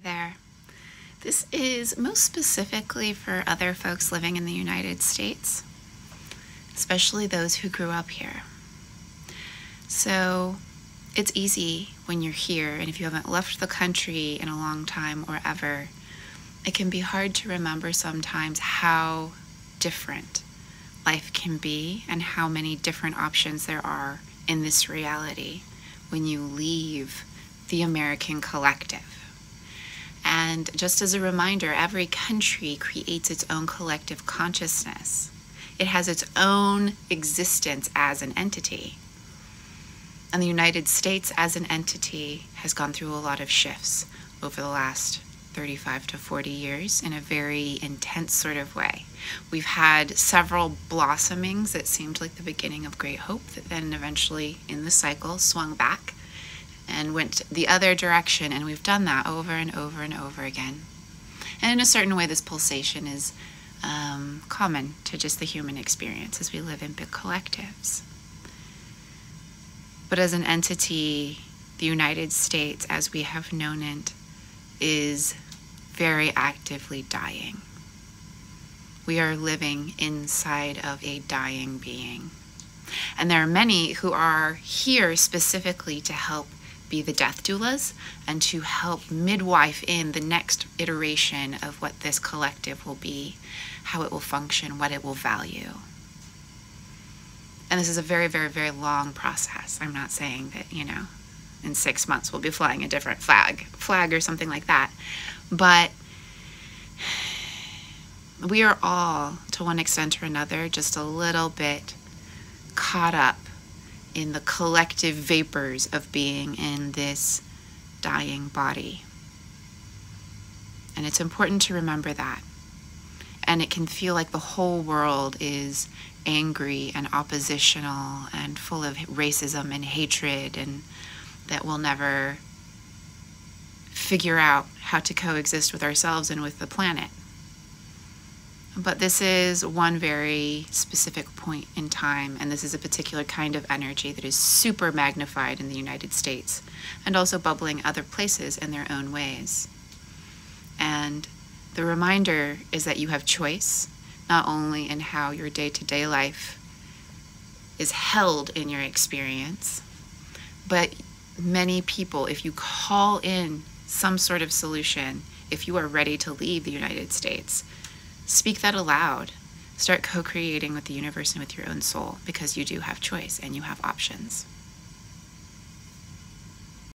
There. This is most specifically for other folks living in the United States, especially those who grew up here. So it's easy when you're here, and if you haven't left the country in a long time or ever, it can be hard to remember sometimes how different life can be and how many different options there are in this reality when you leave the American collective. And just as a reminder, every country creates its own collective consciousness. It has its own existence as an entity. And the United States as an entity has gone through a lot of shifts over the last 35 to 40 years in a very intense sort of way. We've had several blossomings that seemed like the beginning of great hope that then eventually in the cycle swung back and went the other direction, and we've done that over and over and over again. And in a certain way, this pulsation is common to just the human experience as we live in big collectives. But as an entity, the United States, as we have known it, is very actively dying. We are living inside of a dying being. And there are many who are here specifically to help be the death doulas and to help midwife in the next iteration of what this collective will be, how it will function, what it will value. And this is a very, very, very long process. I'm not saying that, in 6 months we'll be flying a different flag or something like that. But we are all, to one extent or another, just a little bit caught up in the collective vapors of being in this dying body. And it's important to remember that. And it can feel like the whole world is angry and oppositional and full of racism and hatred, and that we'll never figure out how to coexist with ourselves and with the planet. But this is one very specific point in time, and this is a particular kind of energy that is super magnified in the United States and also bubbling other places in their own ways. And the reminder is that you have choice, not only in how your day-to-day life is held in your experience, but many people, if you call in some sort of solution, if you are ready to leave the United States, speak that aloud. Start co-creating with the universe and with your own soul, because you do have choice and you have options.